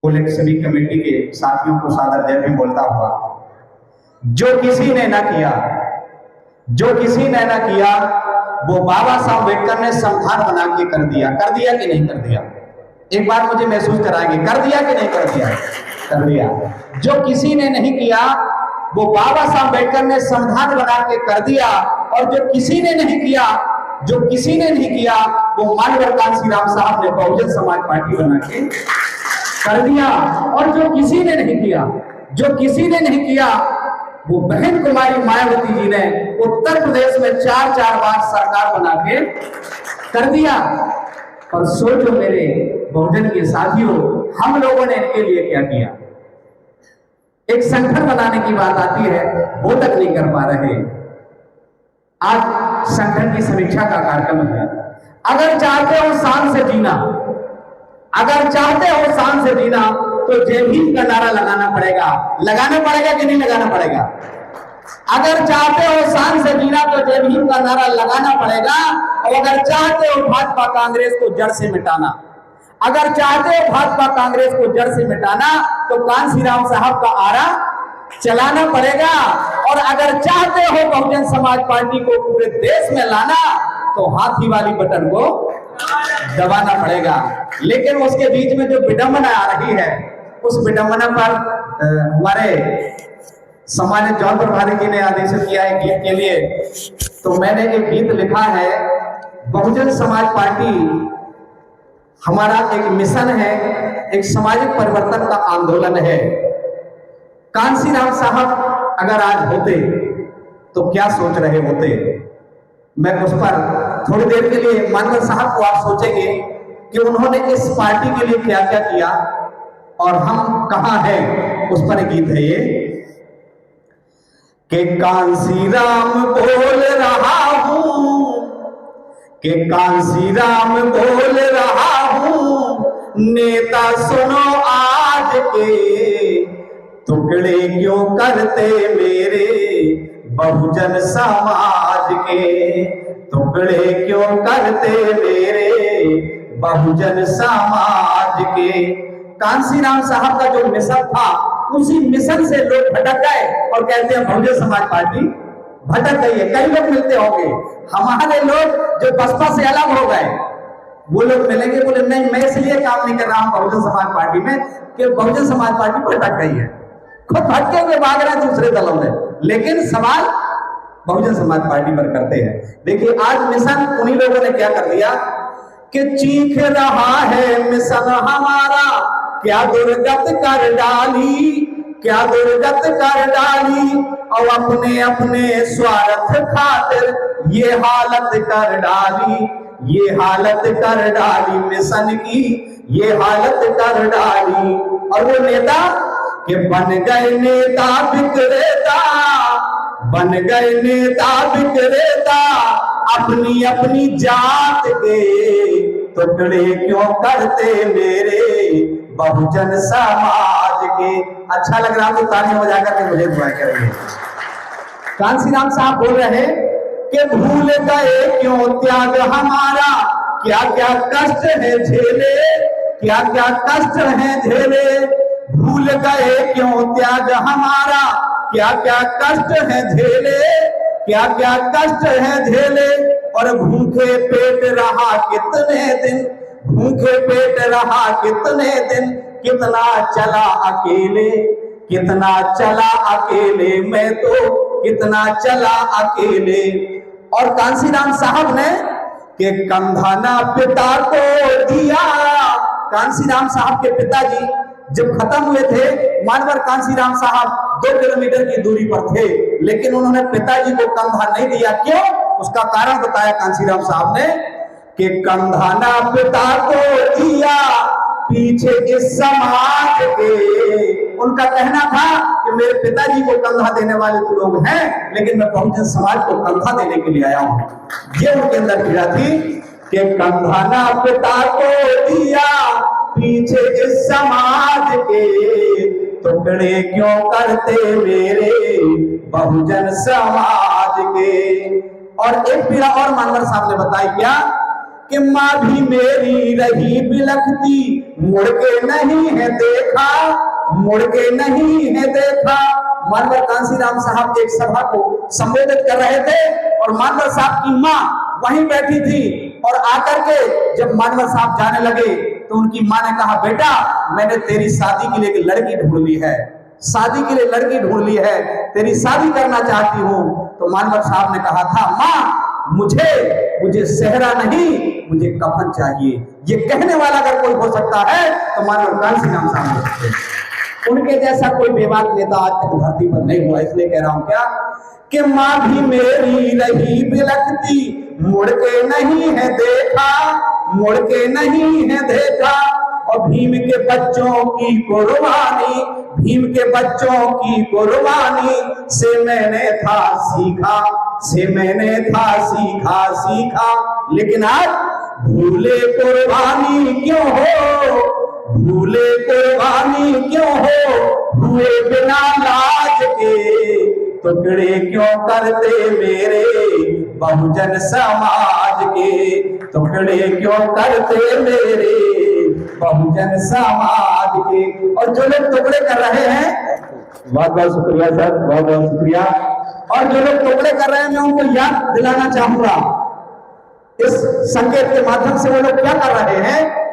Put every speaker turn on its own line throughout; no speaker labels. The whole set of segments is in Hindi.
बुलेट सभी कमेटी के साथियों को सादर जय भी बोलता हुआ, जो किसी ने ना किया, जो किसी ने ना किया वो बाबा साहब अम्बेडकर ने संविधान बना के कर दिया। कर दिया कि नहीं कर दिया? एक बार मुझे महसूस कराएंगे, कर दिया कि नहीं कर दिया? कर दिया। जो किसी ने नहीं किया वो बाबा साहब अम्बेडकर ने संविधान बना के कर दिया, और जो किसी ने नहीं किया, जो किसी ने नहीं किया वो मानवर कांशीराम साहब ने बहुजन समाज पार्टी बना के कर दिया। और जो किसी ने नहीं किया, जो किसी ने नहीं किया वो बहन कुमारी मायावती जी ने उत्तर प्रदेश में 4-4 बार सरकार बना के कर दिया। और सोचो मेरे बहुजन के साथियों, हम लोगों ने इनके लिए क्या किया। एक संगठन बनाने की बात आती है, वो तक नहीं कर पा रहे। आज संगठन की समीक्षा का कार्यक्रम है। अगर चाहते हो शान से जीना, अगर चाहते हो शान से जीना तो जय भीम का नारा लगाना पड़ेगा। लगाना पड़ेगा कि नहीं लगाना पड़ेगा? अगर चाहते हो शान से जीना तो जय भीम का नारा लगाना पड़ेगा। और अगर चाहते हो भाजपा कांग्रेस को जड़ से मिटाना, अगर चाहते हो भाजपा कांग्रेस को जड़ से मिटाना तो कांशीराम साहब का आरा चलाना पड़ेगा। और अगर चाहते हो बहुजन समाज पार्टी को पूरे देश में लाना तो हाथी वाली बटन को दबाना पड़ेगा। लेकिन उसके बीच में जो विडंबना आ रही है, उस विडंबना पर हमारे सम्मानित जौनपुर प्रभारी जी ने आदेशित किया है गीत के लिए। तो मैंने एक गीत लिखा है, बहुजन समाज पार्टी हमारा एक मिशन है, एक सामाजिक परिवर्तन का आंदोलन है। कांशीराम साहब अगर आज होते तो क्या सोच रहे होते, मैं उस पर थोड़ी देर के लिए मानवर साहब को आप सोचेंगे कि उन्होंने इस पार्टी के लिए क्या क्या किया और हम कहां हैं, उस पर गीत है ये कि कांशीराम बोल रहा हूं, कि कांशीराम बोल रहा हूं, नेता सुनो आज के, टुकड़े क्यों करते मेरे बहुजन समाज के, टुकड़े क्यों करते मेरे बहुजन समाज के। कांशीराम साहब का जो मिशन था, उसी मिशन से लोग भटक गए और कहते हैं बहुजन समाज पार्टी भटक गई है। कई लोग मिलते होंगे, हमारे लोग जो बसपा से अलग हो गए वो लोग मिलेंगे, बोले नहीं मैं इसलिए काम नहीं कर रहा हूं बहुजन समाज पार्टी में कि बहुजन समाज पार्टी भटक गई है। खुद भटके हुए भाग रहे दूसरे दलों में, लेकिन सवाल बहुजन समाज पार्टी पर करते हैं। देखिए आज मिशन उन्हीं लोगों ने क्या कर दिया कि चीख रहा है मिशन हमारा, क्या दुर्गत कर डाली, क्या दुर्गत कर डाली, और अपने अपने स्वार्थ खातिर ये हालत कर डाली, ये हालत कर डाली मिशन की, ये हालत कर डाली। और वो नेता कि बन गए नेता विक्रेता, बन गए नेता विक्रेता, अपनी अपनी जात के, टुकड़े क्यों करते मेरे बहुजन समाज के। अच्छा लग रहा तो तालियां बजा करके मुझे दुआ करेंगे। कांशीराम साहब बोल रहे कि भूल गए क्यों त्याग हमारा, क्या क्या कष्ट है झेले, क्या क्या कष्ट है झेले, भूल गए क्यों त्याग हमारा, क्या क्या कष्ट है झेले, क्या क्या कष्ट है झेले। और भूखे पेट रहा कितने दिन, भूखे पेट रहा कितने दिन, कितना चला अकेले, कितना चला अकेले, मैं तो कितना चला अकेले। और कांशीराम साहब ने कि कंधा ना पिता को दिया, कांशीराम साहब के पिताजी जब खत्म हुए थे, मानवर कांशीराम साहब 2 किलोमीटर की दूरी पर थे, लेकिन उन्होंने पिताजी को कंधा नहीं दिया। क्यों? उसका कारण बताया कांशीराम साहब ने कि कंधा ना पिता को दिया, पीछे इस समाज के। उनका कहना था कि मेरे पिताजी को कंधा देने वाले तो लोग हैं, लेकिन मैं बहुजन समाज को कंधा देने के लिए आया हूं। ये उनके अंदर पीड़ा थी कि कंधा ना पिता को दिया, पीछे इस समाज के, टुकड़े क्यों करते मेरे बहुजन समाज के। और एक पीड़ा और मानवर साहब ने बताई क्या कि माँ भी मेरी रही बिलखती, मुड़ के नहीं है देखा, मुड़ के नहीं है देखा। मानवर कांसीराम साहब एक सभा को संबोधित कर रहे थे और मानवर साहब की माँ वहीं बैठी थी और आकर के जब मानवर साहब जाने लगे तो उनकी माँ ने कहा, बेटा मैंने तेरी शादी के लिए एक लड़की ढूंढ ली है, शादी के लिए लड़की ढूंढ ली है, तेरी शादी करना चाहती हूँ। तो मानवर साहब ने कहा था, माँ मुझे सेहरा नहीं, मुझे कफन चाहिए। ये कहने वाला अगर कोई हो सकता है तो मानवर कांसीराम साहब हो सकते हैं। उनके जैसा कोई बेबाक नेता आज तक धरती पर नहीं हुआ। इसलिए कह रहा हूं क्या कि माँ भी मेरी रही बिलखती, मुड़ के नहीं है देखा, मुड़ के नहीं है देखा। और भीम के बच्चों की कुर्बानी, भीम के बच्चों की कुर्बानी से मैंने था सीखा, से मैंने था सीखा सीखा। लेकिन आज भूले कुर्बानी क्यों हो, भूले कुर्बानी क्यों हो, हुए बिना लाज के टुकड़े क्यों करते मेरे बहुजन समाज के, टुकड़े क्यों करते मेरे बहुजन समाज के। और जो लोग टुकड़े कर रहे हैं, बहुत बहुत शुक्रिया सर, बहुत बहुत शुक्रिया। और जो लोग टुकड़े कर रहे हैं मैं उनको याद दिलाना चाहूंगा इस संकेत के माध्यम से, वो लोग क्या कर रहे हैं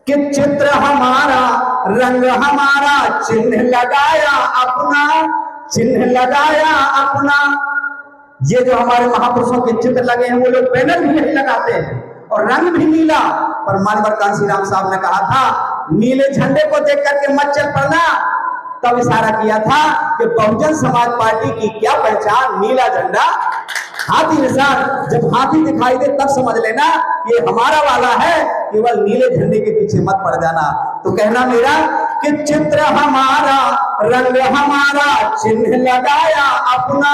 कि चित्र हमारा, रंग हमारा, चिन्ह लगाया अपना, चिन्ह लगाया अपना। ये जो हमारे महापुरुषों के चित्र लगे हैं वो लोग बैनर भी नहीं लगाते हैं और रंग भी नीला। पर मानवर कांसीराम साहब ने कहा था, नीले झंडे को देख करके मत चल पड़ना। तब इशारा किया था कि बहुजन समाज पार्टी की क्या पहचान, नीला झंडा, हाथी निशान। जब हाथी दिखाई दे तब समझ लेना ये हमारा वाला है, केवल नीले झंडे के पीछे मत पड़ जाना। तो कहना मेरा कि चित्र हमारा, रंग हमारा, चिन्ह लगाया अपना,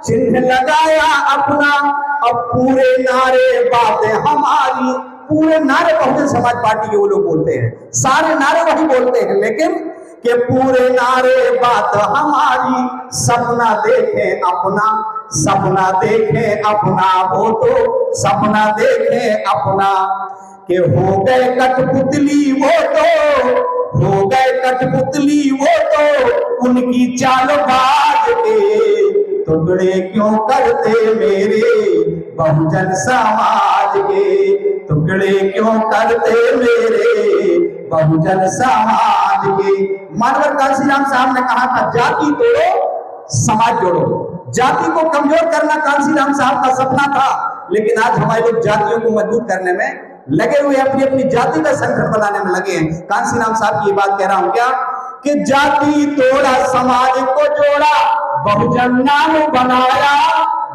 चिन्ह लगाया अपना। अब पूरे नारे बातें हमारी, पूरे नारे बहुजन समाज पार्टी के वो लोग बोलते हैं, सारे नारे वही बोलते हैं, लेकिन कि पूरे नारे बात हमारी, सपना देखें अपना, सपना देखें अपना, वो तो सपना देखें अपना। कि हो गए कठपुतली वो तो, हो गए कठपुतली वो तो उनकी चालबाज के, टुकड़े क्यों करते मेरे बहुजन समाज के, टुकड़े क्यों करते मेरे बहुजन समाज के। मानवर कांसीराम साहब ने कहा था, जाति तोड़ो समाज जोड़ो। जाति को कमजोर करना कांसीराम साहब का सपना था, लेकिन आज हमारे लोग जातियों को मजबूत करने में लगे हुए, अपनी अपनी जाति का संगठन बनाने में लगे हैं। कांसीराम साहब की ये बात कह रहा हूं क्या कि जाति तोड़ा समाज को जोड़ा, बहुजन नाम बनाया,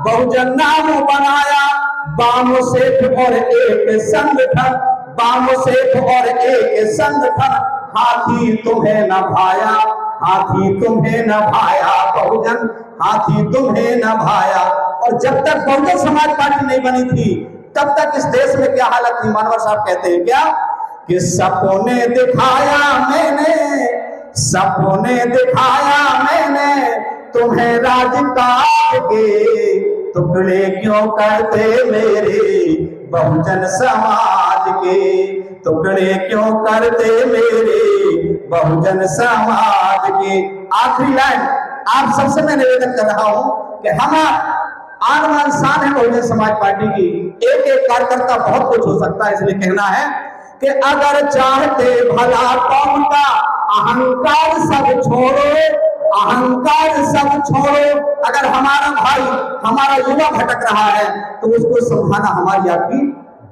बहुजन नाम बनाया। बामो सेठ और एक संगठन, बामो सेठ और एक संगठन, हाथी तुम्हें न भाया, हाथी तुम्हें न भाया बहुजन, हाथी तुम्हें न भाया। और जब तक बहुजन समाज पार्टी नहीं बनी थी तब तक इस देश में क्या हालत थी। मानवर साहब कहते हैं क्या कि सपने दिखाया मैंने, सपने दिखाया मैंने तुम्हें राजकाज के, टुकड़े क्यों करते मेरे बहुजन समाज के, टुकड़े क्यों करते मेरे बहुजन समाज के। आखिरी लाइन आप सबसे मैं निवेदन कर रहा हूं कि हम आन शान है बहुजन समाज पार्टी की, एक एक कार्यकर्ता बहुत कुछ हो सकता है। इसलिए कहना है कि अगर चाहते भला कौम का, अहंकार सब छोड़ो, अहंकार सब छोड़ो। अगर हमारा भाई, हमारा युवा भटक रहा है तो उसको समझाना हमारी आपकी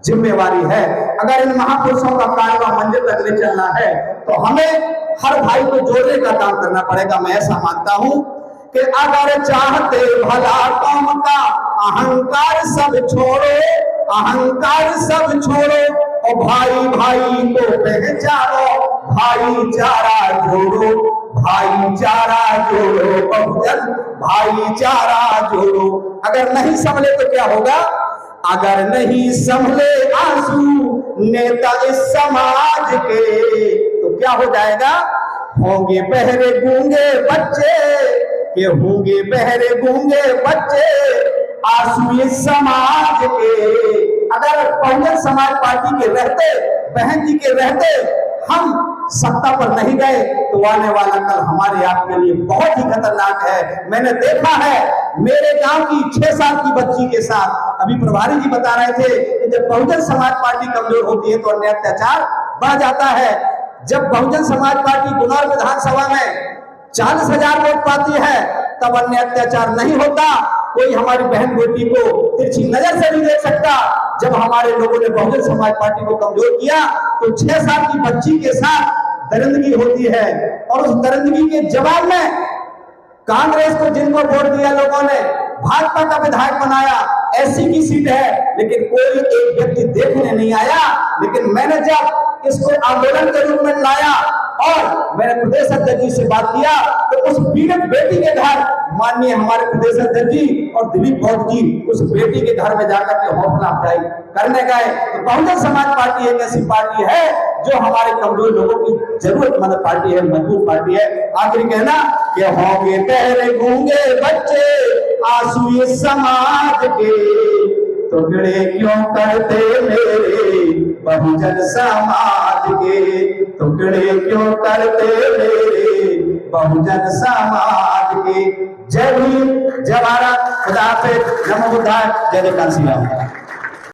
जिम्मेवारी है। अगर इन महापुरुषों का कारवा मंजिल तक ले चलना है तो हमें हर भाई को जोड़ने का काम करना पड़ेगा। मैं ऐसा मानता हूं कि अगर चाहते भला कौम का, अहंकार सब छोड़ो, अहंकार सब छोड़ो। और भाई भाई को पहचानो, भाईचारा जोड़ो, भाईचारा जोड़ो, बहुजन भाईचारा जोड़ो। अगर नहीं संभले तो क्या होगा, अगर नहीं संभले आंसू नेता इस समाज के तो क्या हो जाएगा, होंगे बहरे गूंगे बच्चे, के होंगे बहरे गूंगे बच्चे, आंसू इस समाज के अगर बहुजन समाज पार्टी के रहते, बहन जी के रहते हम सत्ता पर नहीं गए तो आने वाला कल हमारे आपके लिए बहुत ही खतरनाक है। मैंने देखा है मेरे गांव की 6 साल की बच्ची के साथ, अभी प्रभारी जी बता रहे थे कि जब बहुजन समाज पार्टी कमजोर होती है तो अन्य अत्याचार बढ़ जाता है। जब बहुजन समाज पार्टी गुनौर विधानसभा में 40,000 वोट पाती है तब अन्य अत्याचार नहीं होता। कोई हमारी बहन बेटी को तिरछी नजर से नहीं देख सकता। जब हमारे लोगों ने बहुजन समाज पार्टी को कमजोर किया तो 6 साल की बच्ची के साथ दरिंदगी होती है, और उस दरिंदगी के जवाब में कांग्रेस को जिनको वोट दिया लोगों ने भाजपा का विधायक बनाया, एससी की सीट है, लेकिन कोई एक व्यक्ति देखने नहीं आया। लेकिन मैंने जब इसको आंदोलन के रूप में लाया और मैंने प्रदेश अध्यक्ष जी से बात किया तो उस पीड़ित बेटी के घर माननीय हमारे प्रदेश अध्यक्ष जी और दिलीप बौद्ध जी उस बेटी के घर में जाकर के हौसला अफजाई करने गए। तो बहुजन समाज पार्टी एक ऐसी पार्टी है जो हमारे कमजोर लोगों की जरूरतमंद पार्टी है, मजबूत पार्टी है। आखिरी कहना कि होंगे ठहरे गूंगे बच्चे आंसू इस समाज के, टुकड़े क्यों करते मेरे बहुजन समाज के, टुकड़े क्यों करते मेरे बहुजन समाज के। जय भीम, जय भारत, खुदा हाफिज, नमो बुद्धाय, जय जय कांसी राम।